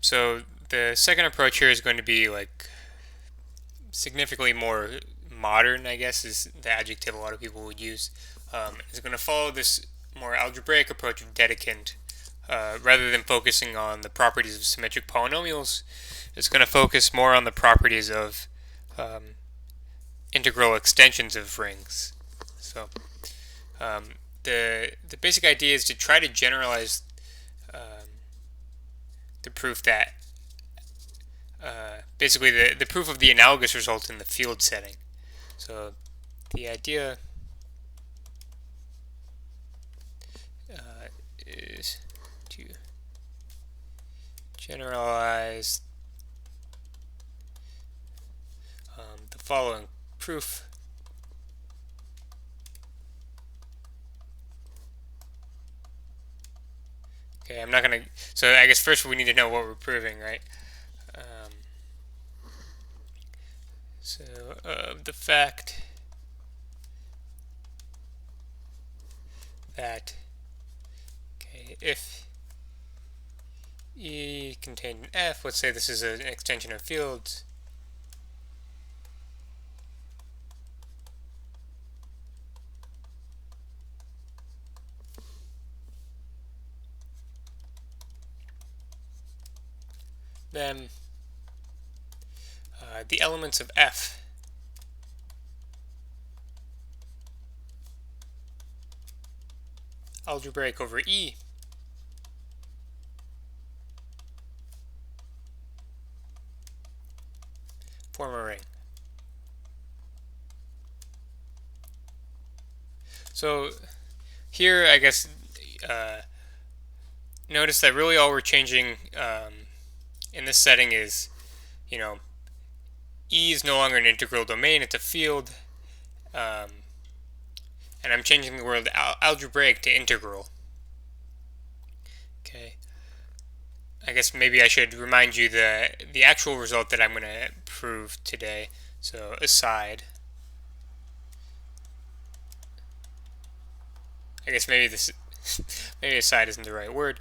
So the second approach here is going to be like significantly more modern, I guess is the adjective a lot of people would use. It's going to follow this more algebraic approach of Dedekind. Rather than focusing on the properties of symmetric polynomials, it's going to focus more on the properties of integral extensions of rings. So the basic idea is to try to generalize the proof that basically the proof of the analogous result in the field setting. So the idea is to generalize the following proof. Okay, I'm not going to... So I guess first we need to know what we're proving, right? So the fact that if E contained in F, let's say this is an extension of fields, then the elements of F algebraic over E form a ring. So here, I guess, notice that really all we're changing in this setting is, E is no longer an integral domain, it's a field. And I'm changing the word algebraic to integral. Okay. I guess maybe I should remind you the actual result that I'm going to prove today. So aside. I guess maybe maybe aside isn't the right word.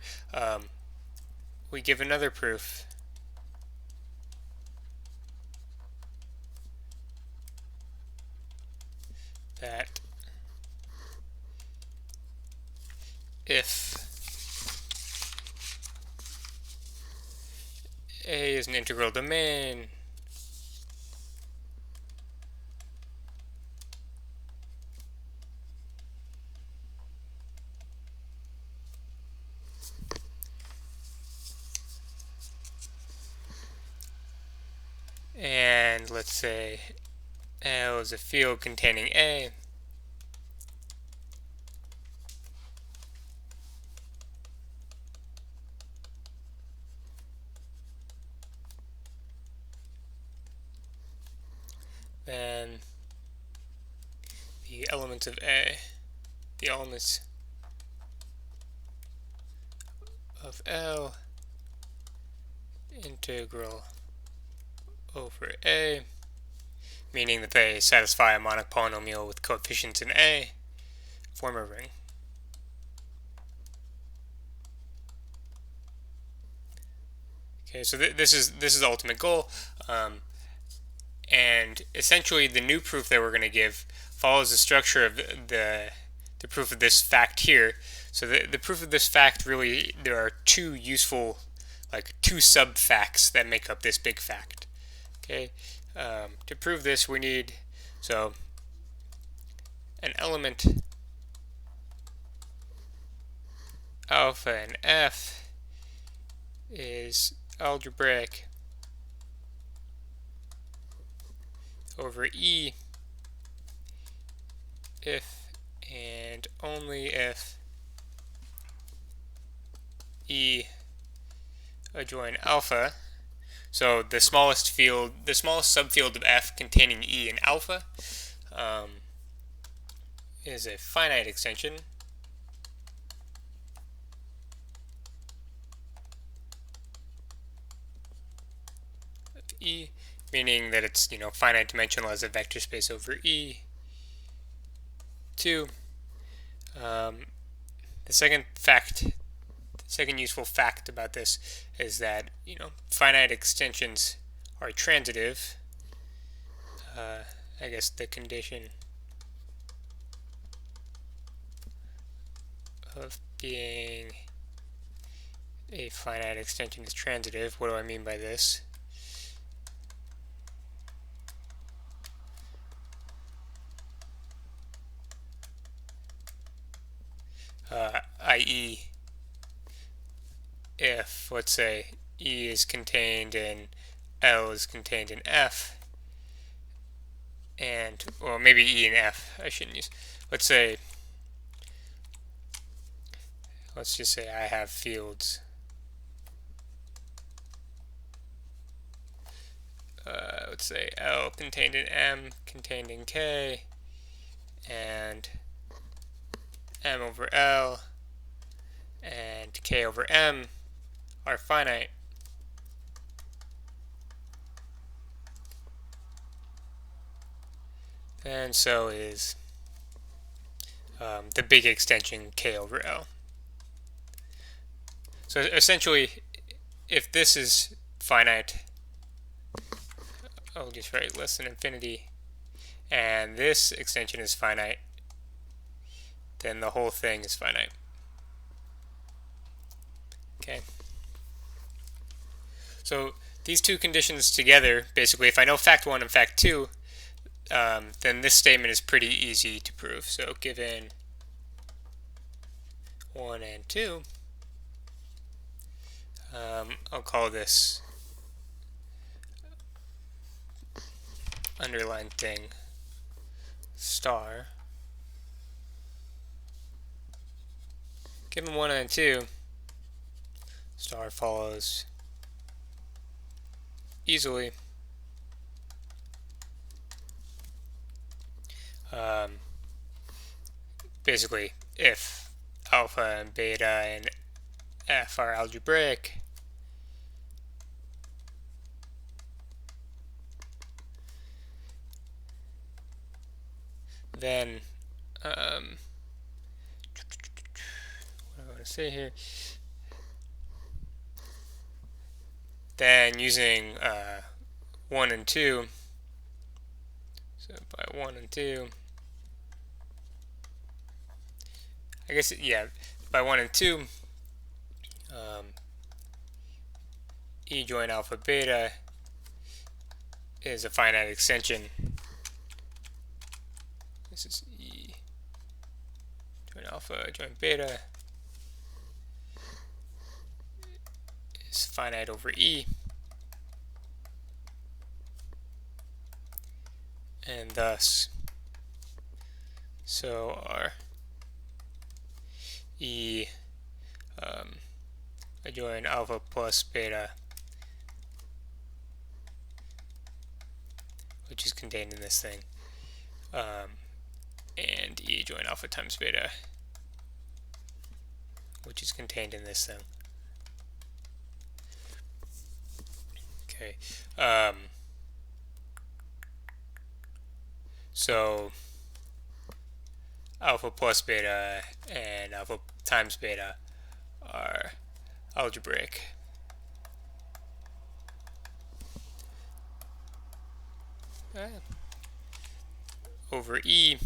We give another proof that if A is an integral domain, and let's say L is a field containing A, then the elements of A, the elements of L integral over A, meaning that they satisfy a monic polynomial with coefficients in A, form a ring. Okay, so this is the ultimate goal, and essentially the new proof that we're going to give follows the structure of the proof of this fact here. So the proof of this fact, really, there are two useful, like two sub-facts that make up this big fact. Okay, to prove this we need, so an element alpha and F is algebraic over E if and only if E adjoin alpha. So the smallest subfield of F containing E in alpha is a finite extension. Of E, meaning that it's finite dimensional as a vector space over E. 2. The second fact second useful fact about this is that, finite extensions are transitive. I guess the condition of being a finite extension is transitive. What do I mean by this? I.e., if, let's say, E is contained in L is contained in F, and, well, maybe E and F, I shouldn't use. Let's just say I have fields. Let's say L contained in M, contained in K, and M over L and K over M are finite. And so is the big extension K over L. So essentially, if this is finite, I'll just write less than infinity, and this extension is finite, then the whole thing is finite. Okay. So these two conditions together, basically, if I know fact 1 and fact 2, then this statement is pretty easy to prove. So given 1 and 2, I'll call this underlined thing star. Given 1 and 2, star follows easily. Basically, if alpha and beta and F are algebraic, then what do I want to say here? Then using 1 and 2, so by 1 and 2, I guess, yeah, by 1 and 2, E join alpha beta is a finite extension. This is E join alpha join beta is finite over E, and thus so are E adjoin alpha plus beta, which is contained in this thing, and E adjoin alpha times beta, which is contained in this thing. Okay. So alpha plus beta and alpha times beta are algebraic. Over E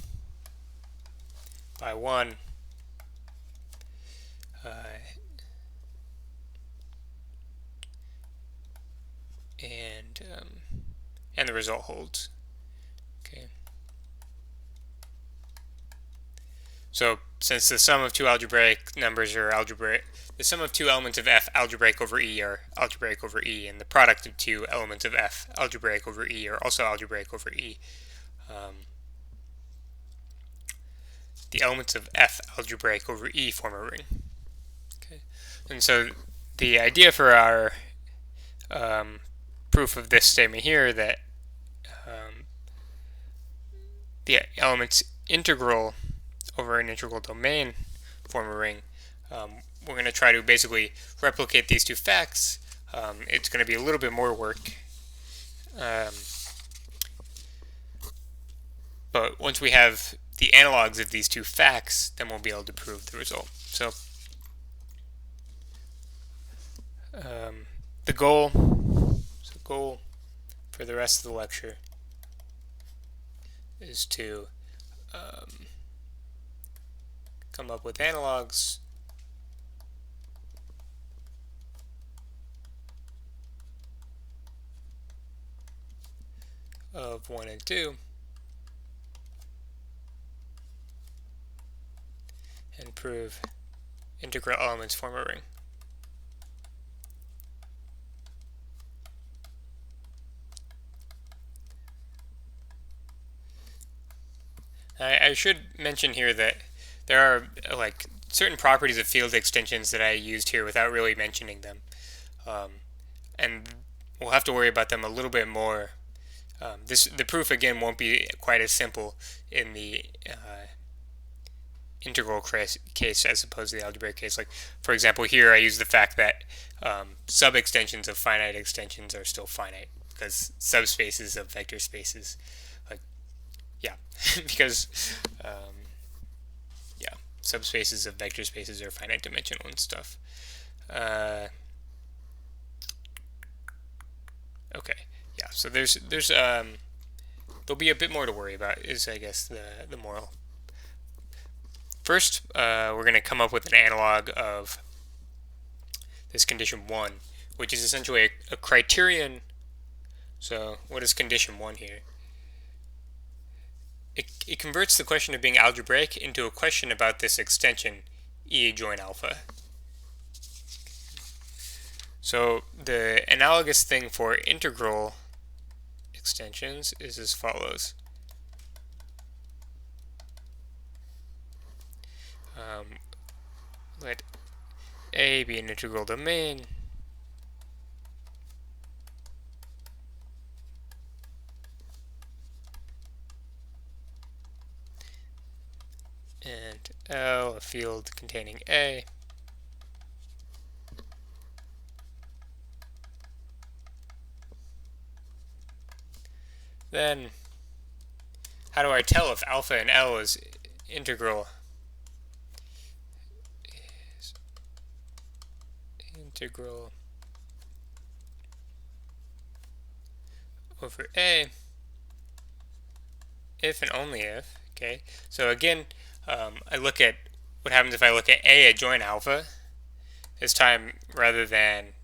by 1 and the result holds. Okay. So since the sum of two algebraic numbers are algebraic, the sum of two elements of F algebraic over E are algebraic over E, and the product of two elements of F algebraic over E are also algebraic over E. The elements of F algebraic over E form a ring. Okay. And so the idea for our proof of this statement here, that the elements integral over an integral domain form a ring, we're going to try to basically replicate these two facts. It's going to be a little bit more work. But once we have the analogs of these two facts, then we'll be able to prove the result. So The goal, so goal for the rest of the lecture is to come up with analogs of 1 and 2 and prove integral elements form a ring. I should mention here that there are like certain properties of field extensions that I used here without really mentioning them, and we'll have to worry about them a little bit more. The proof again won't be quite as simple in the integral case as opposed to the algebraic case. Like for example, here I use the fact that sub-extensions of finite extensions are still finite because subspaces of vector spaces, like yeah, because yeah, subspaces of vector spaces are finite dimensional and stuff. Okay, yeah. So there'll be a bit more to worry about. Is I guess the moral. First, we're going to come up with an analog of this condition 1, which is essentially a criterion. So what is condition 1 here? It converts the question of being algebraic into a question about this extension, E adjoint alpha. So the analogous thing for integral extensions is as follows. Let A be an integral domain and L a field containing A. Then how do I tell if alpha and L is integral? Integral over A if and only if. Okay, so again, I look at what happens if I look at A adjoint alpha. This time, rather than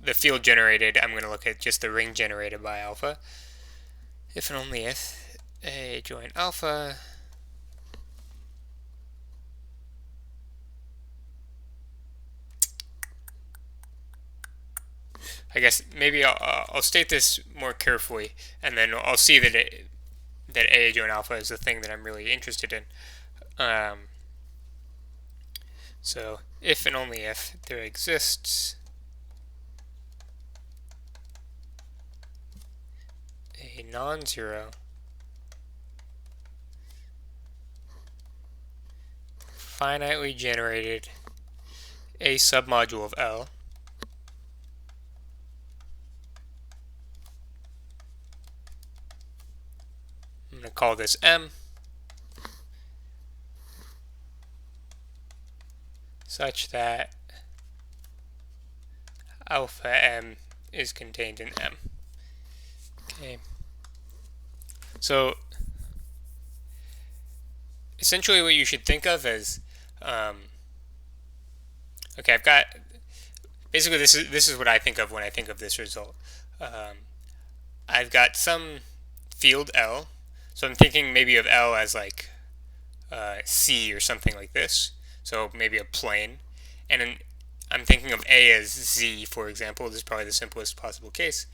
the field generated, I'm going to look at just the ring generated by alpha. If and only if A adjoint alpha I guess maybe I'll state this more carefully, and then I'll see that A adjoint alpha is the thing that I'm really interested in. So if and only if there exists a non-zero finitely generated A submodule of L I'm going to call this M, such that alpha M is contained in M. Okay. So essentially what you should think of as okay, I've got basically this is what I think of when I think of this result. I've got some field L, so I'm thinking maybe of L as like C or something like this. So maybe a plane, and I'm thinking of A as Z, for example. This is probably the simplest possible case.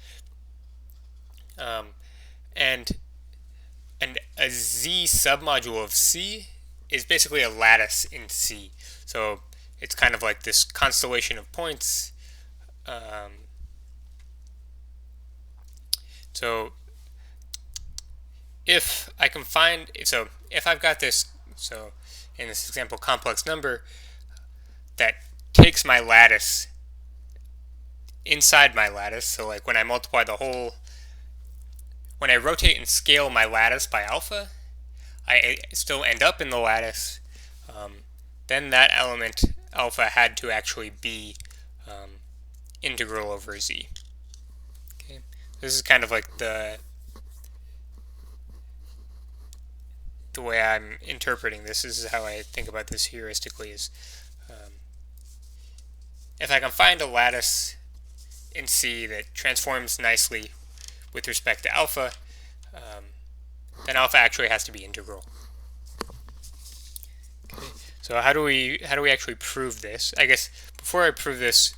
And a Z submodule of C is basically a lattice in C. So it's kind of like this constellation of points. So if I can find, so if I've got this, so in this example, complex number that takes my lattice inside my lattice, so like when I multiply the whole, when I rotate and scale my lattice by alpha, I still end up in the lattice, then that element alpha had to actually be integral over z. Okay, this is kind of like the way I'm interpreting this. This is how I think about this heuristically. Is if I can find a lattice in C that transforms nicely with respect to alpha, then alpha actually has to be integral. Okay. So how do we actually prove this? I guess before I prove this,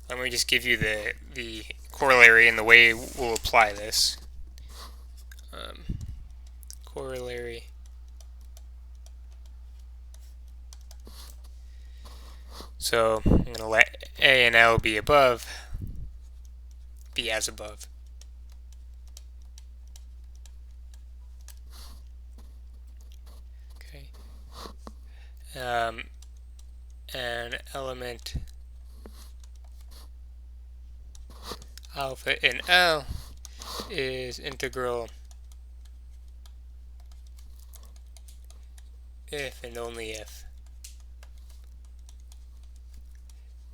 let me just give you the corollary and the way we'll apply this. Corollary. So I'm going to let A and L be as above. Okay. An element alpha in L is integral if and only if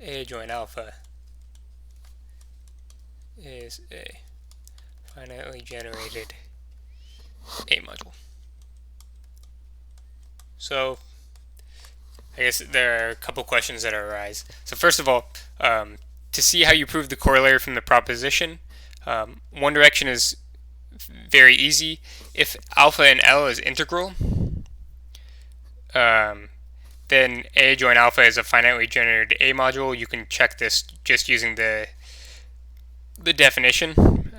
A join alpha is a finitely generated A module. So I guess there are a couple questions that arise. So first of all, to see how you prove the corollary from the proposition, one direction is very easy. If alpha in L is integral, then A join alpha is a finitely generated A module. You can check this just using the definition,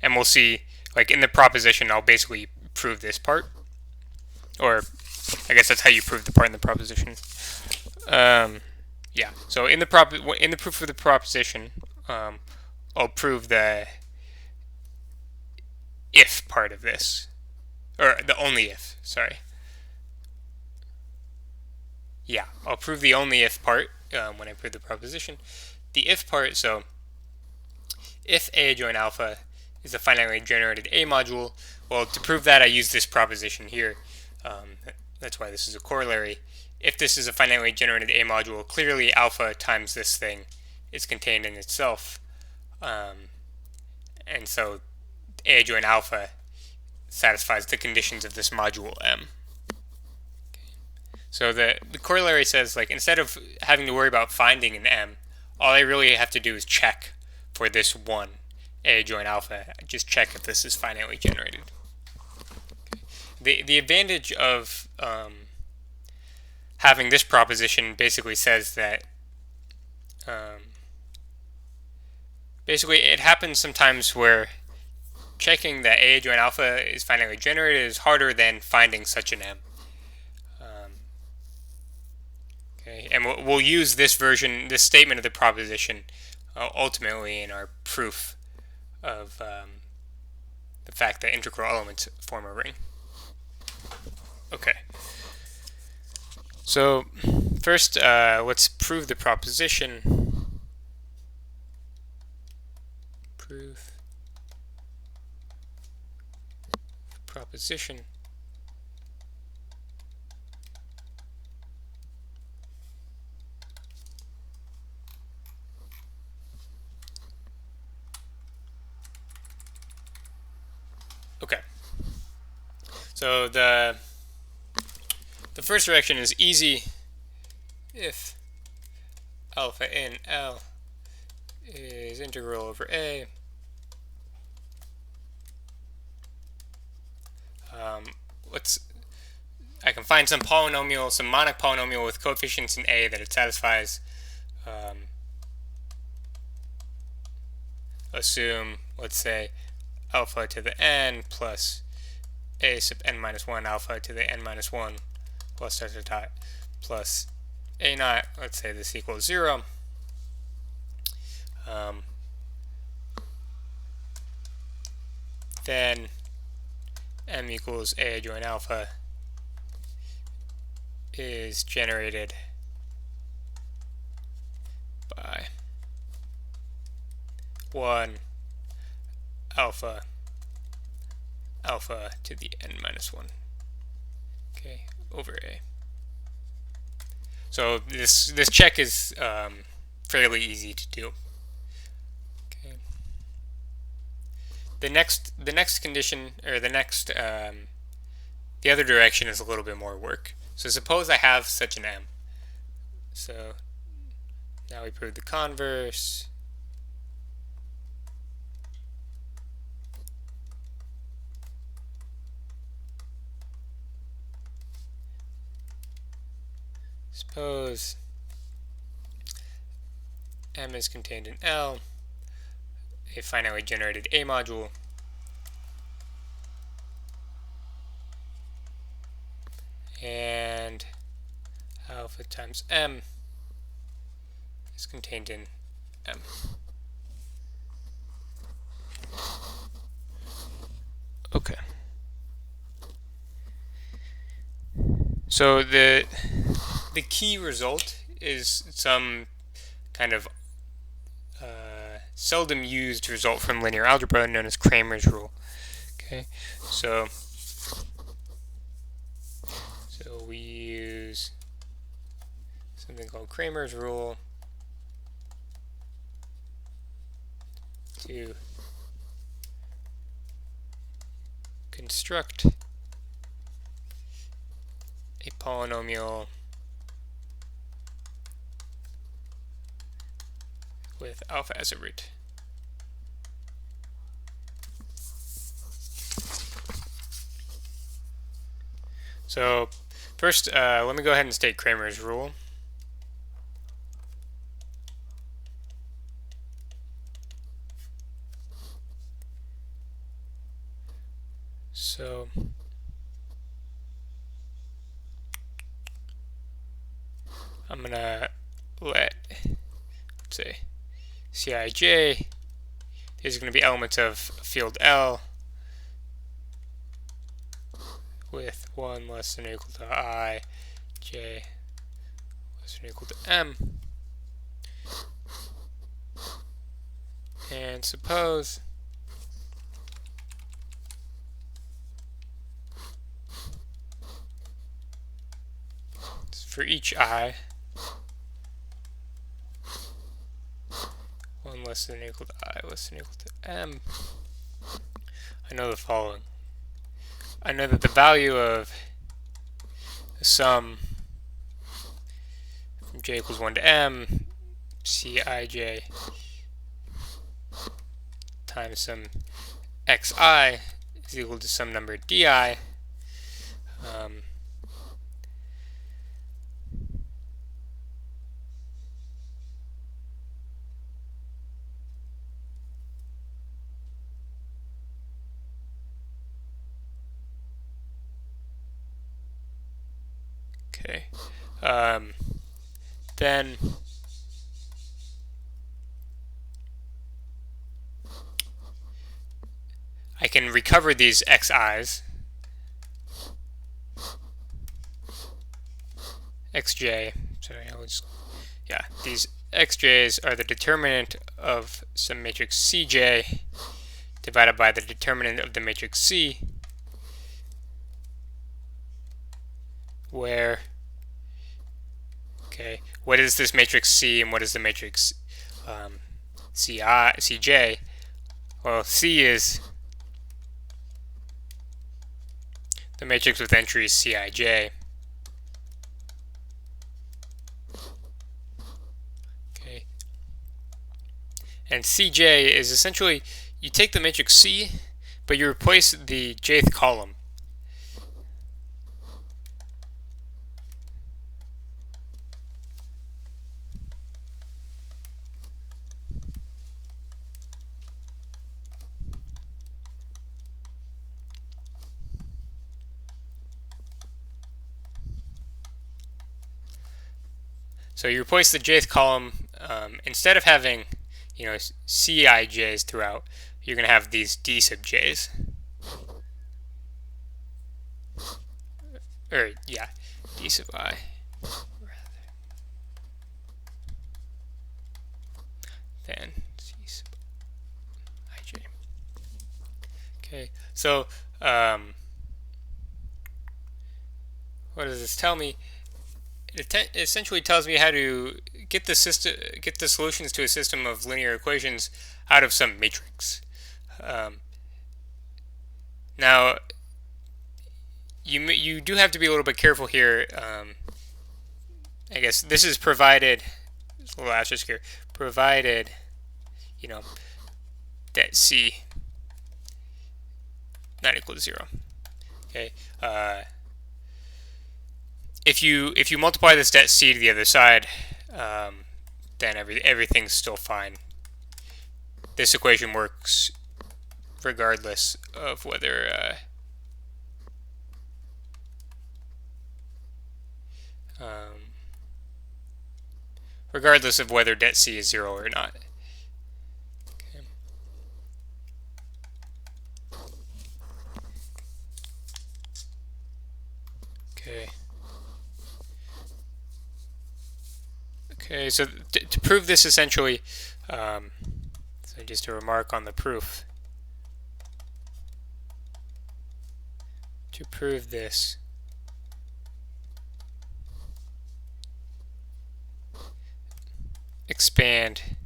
and we'll see, like in the proposition, I'll basically prove this part, or I guess that's how you prove the part in the proposition. Yeah. So in the proof of the proposition, I'll prove the if part of this, or the only if. Sorry. Yeah, I'll prove the only if part when I prove the proposition. The if part, so if A join alpha is a finitely generated A module, well, to prove that I use this proposition here. That's why this is a corollary. If this is a finitely generated A module, clearly alpha times this thing is contained in itself. And so A join alpha satisfies the conditions of this module M. So the corollary says, like, instead of having to worry about finding an M, all I really have to do is check for this one, A join alpha. Just check if this is finitely generated. Okay. The advantage of having this proposition basically says that basically it happens sometimes where checking that A join alpha is finitely generated is harder than finding such an M. Okay, and we'll use this version, this statement of the proposition, ultimately in our proof of the fact that integral elements form a ring. Okay. So first, let's prove the proposition. Prove proposition. Okay. So the first direction is easy. If alpha in L is integral over A, I can find some polynomial, some monic polynomial with coefficients in A that it satisfies. Assume, let's say, alpha to the n plus A sub n minus 1 alpha to the n minus 1 plus dot dot dot plus A naught. Let's say this equals 0. Then m equals A join alpha is generated by 1 alpha to the n minus 1, okay, over A. So this check is fairly easy to do. Okay. The next condition, or the other direction is a little bit more work. So suppose I have such an M. So now we prove the converse. Suppose M is contained in L, a finitely generated A module, and alpha times M is contained in M. Okay. So the key result is some kind of seldom used result from linear algebra known as Cramer's rule. Okay, so we use something called Cramer's rule to construct a polynomial with alpha as a root. So first, let me go ahead and state Cramer's rule. So I'm gonna let, let's say, Cij, these are going to be elements of field L with 1 less than or equal to I, j less than or equal to M. And suppose for each I, 1 less than or equal to I less than or equal to M, I know the following. I know that the value of the sum from j equals 1 to m, Cij times some xi is equal to some number di. Okay. Then I can recover these xi's, xj, sorry, these xj's are the determinant of some matrix Cj divided by the determinant of the matrix C, where, okay, what is this matrix C and what is the matrix Cj? Well, C is the matrix with entries Cij. Okay. And Cj is essentially, you take the matrix C, but you replace the jth column. So you replace the jth column, instead of having, Cij's throughout, you're going to have these d sub j's. Or, yeah, d sub I. Then c sub ij. Okay, so what does this tell me? it essentially tells me how to get the solutions to a system of linear equations out of some matrix. Now, you do have to be a little bit careful here. I guess this is provided. There's a little asterisk here. Provided, you know, that C not equal to 0. Okay. If you multiply this det C to the other side, then everything's still fine. This equation works regardless of whether det C is 0 or not. Okay, so to prove this essentially, so just a remark on the proof. To prove this, expand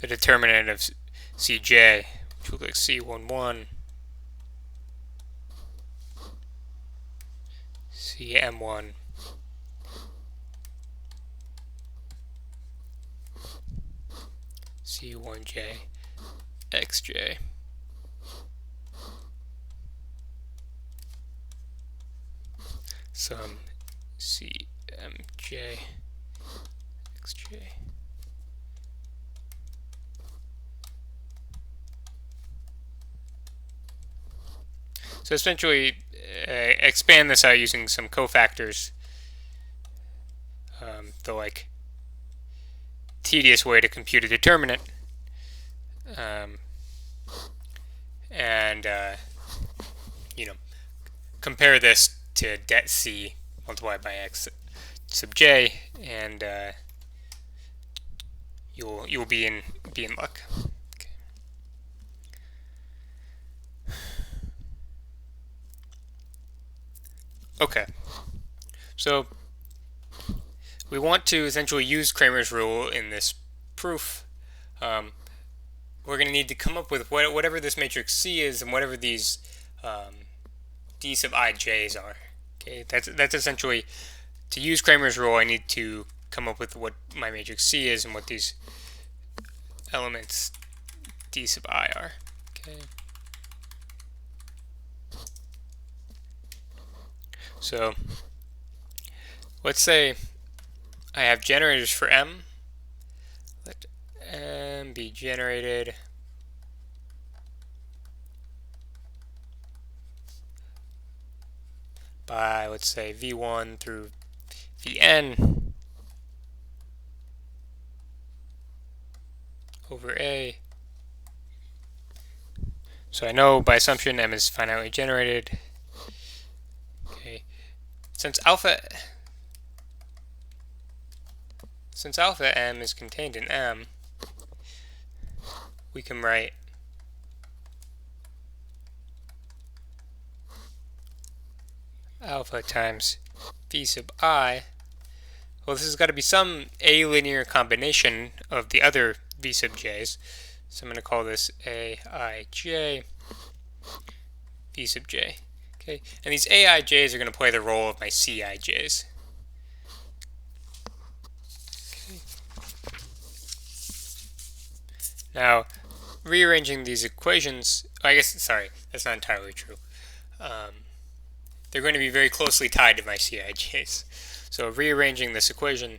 the determinant of Cj, which will look like C11, Cm1, C1j, xj. Sum Cmj, xj. So essentially, expand this out using some cofactors, the like tedious way to compute a determinant, and you know, compare this to det C multiplied by x sub j, and you'll be in luck. Okay, so we want to essentially use Cramer's rule in this proof. We're going to need to come up with whatever this matrix C is and whatever these d sub ij's are. Okay, that's essentially, to use Cramer's rule, I need to come up with what my matrix C is and what these elements d sub I are. Okay. So let's say I have generators for M. Let M be generated by, let's say, V1 through Vn over A. So I know by assumption M is finitely generated. Okay. Since alpha M is contained in M, we can write alpha times V sub I. Well, this has got to be some A linear combination of the other V sub j's. So I'm going to call this Aij V sub j. Okay, and these Aij's are going to play the role of my Cij's. Okay. Now, rearranging these equations, I guess, sorry, that's not entirely true. They're going to be very closely tied to my Cij's. So rearranging this equation,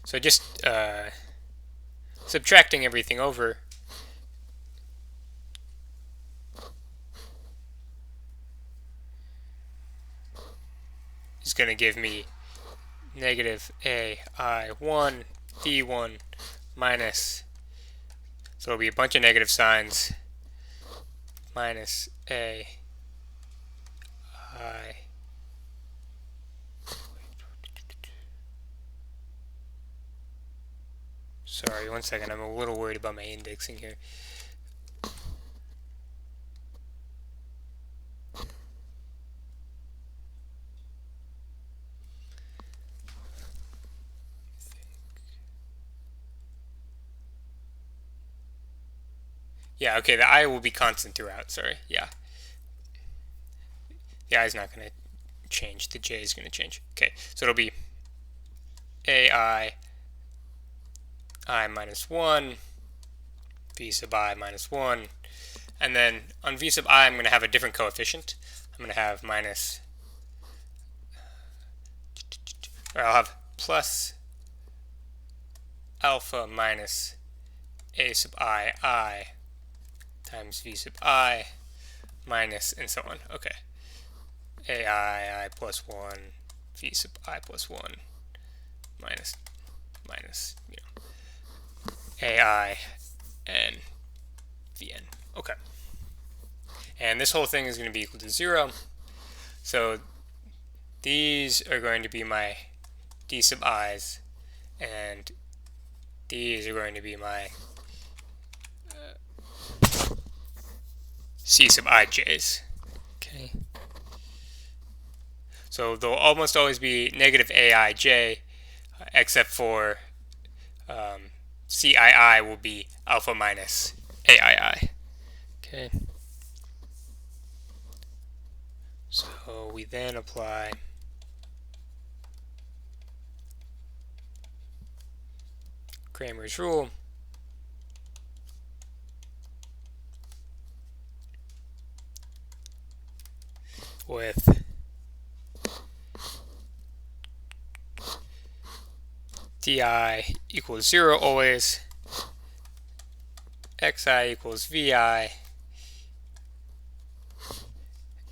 so just subtracting everything over, is going to give me negative AI1 D1 minus, so it'll be a bunch of negative signs, minus Sorry, one second. I'm a little worried about my indexing here. Yeah, okay, the I will be constant throughout. Sorry, yeah. The I is not going to change. The J is going to change. Okay, so it'll be AI I minus 1, V sub I minus 1, and then on V sub I I'm going to have a different coefficient. I'm going to have minus, or I'll have plus alpha minus A sub I times V sub I minus, and so on. Okay. AI I plus 1, V sub I plus 1, minus, you know, AI and Vn. Okay. And this whole thing is going to be equal to 0. So these are going to be my D sub i's, and these are going to be my C sub ij's. Okay. So they'll almost always be negative aij, except for CII will be alpha minus AII. Okay. So we then apply Cramer's rule. With DI equals 0 always, XI equals VI,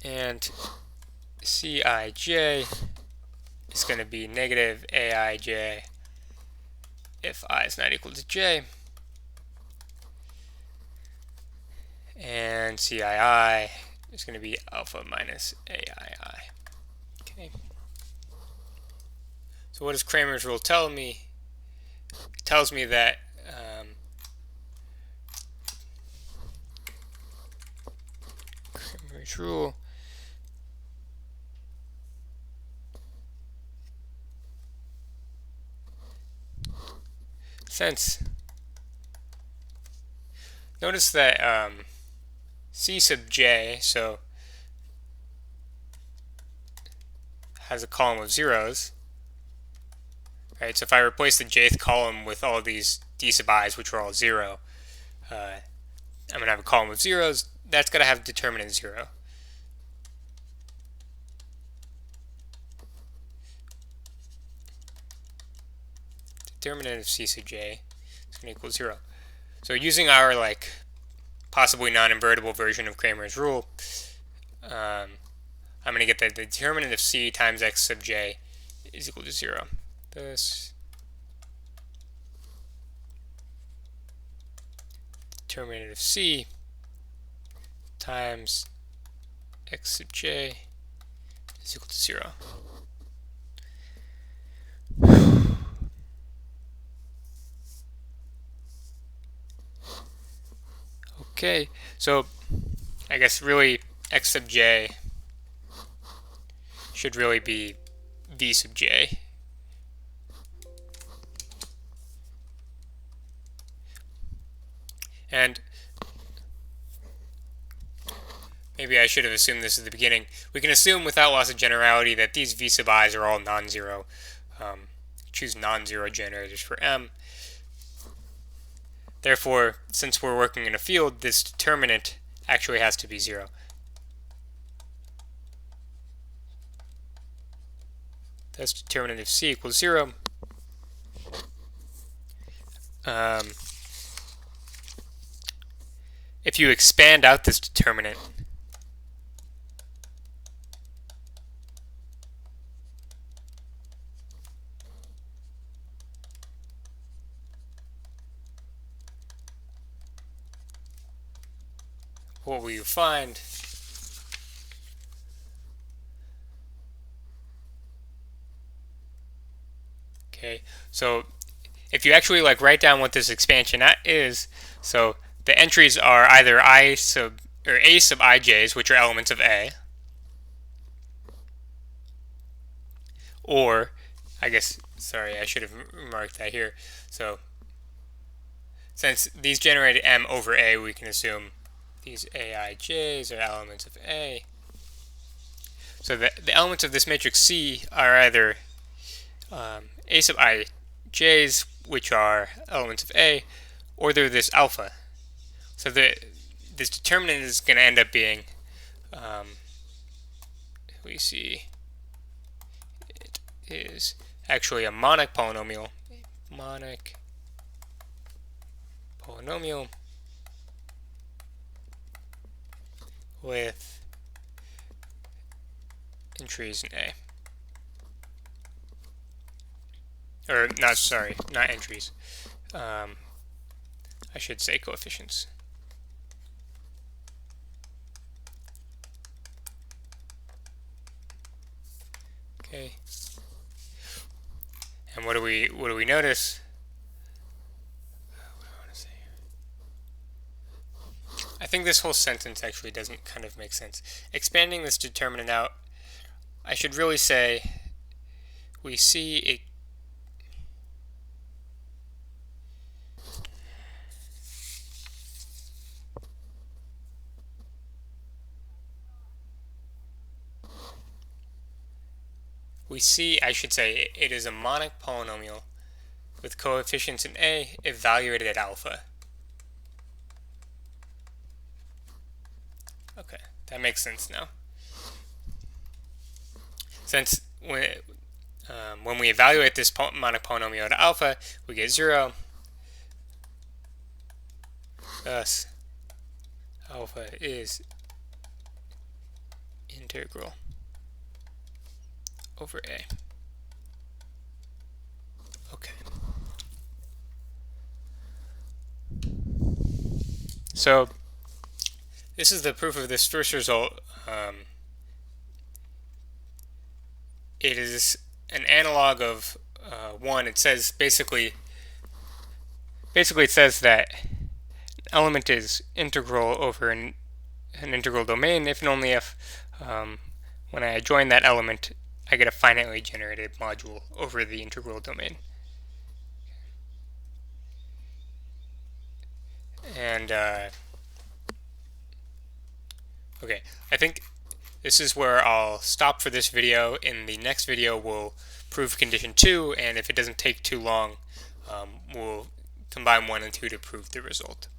and CIJ is going to be negative AIJ if I is not equal to J, and CII is going to be alpha minus AII. Okay. So what does Cramer's rule tell me? It tells me that Cramer's rule since notice that C sub j so has a column of zeros. Right, so if I replace the jth column with all of these D sub i's, which are all 0, I'm going to have a column of zeros. That's going to have determinant 0. Determinant of C sub j is going to equal 0. So using our possibly non-invertible version of Cramer's rule, I'm going to get that the determinant of C times X sub j is equal to 0. This determinant of C times X sub j is equal to 0. Okay, so I guess really X sub j should really be V sub j. And maybe I should have assumed this at the beginning. We can assume without loss of generality that these V sub i's are all non-zero. Choose non-zero generators for M. Therefore, since we're working in a field, this determinant actually has to be 0. Thus, determinant of C equals 0. If you expand out this determinant, what will you find? Okay, so if you actually like write down what this expansion is, so the entries are either a sub ij's, which are elements of A, or I guess, sorry, I should have marked that here. So since these generated M over A, we can assume these aij's are elements of A. So the elements of this matrix C are either a sub ij's, which are elements of A, or they're this alpha. So this determinant is going to end up being, we see it is actually a monic polynomial. With entries in A. Or not, sorry, not entries. I should say coefficients. Okay. And what do we notice? What do I want to say? I think this whole sentence actually doesn't kind of make sense. Expanding this determinant out, I should really say we see it. We see, I should say, it is a monic polynomial with coefficients in A evaluated at alpha. Okay, that makes sense now. Since when we evaluate this monic polynomial at alpha, we get 0. Thus, alpha is integral over A. Okay. So this is the proof of this first result. It is an analog of 1. It says basically it says that an element is integral over an integral domain if and only if when I join that element I get a finitely generated module over the integral domain. And okay, I think this is where I'll stop for this video. In the next video we'll prove condition 2, and if it doesn't take too long, we'll combine 1 and 2 to prove the result.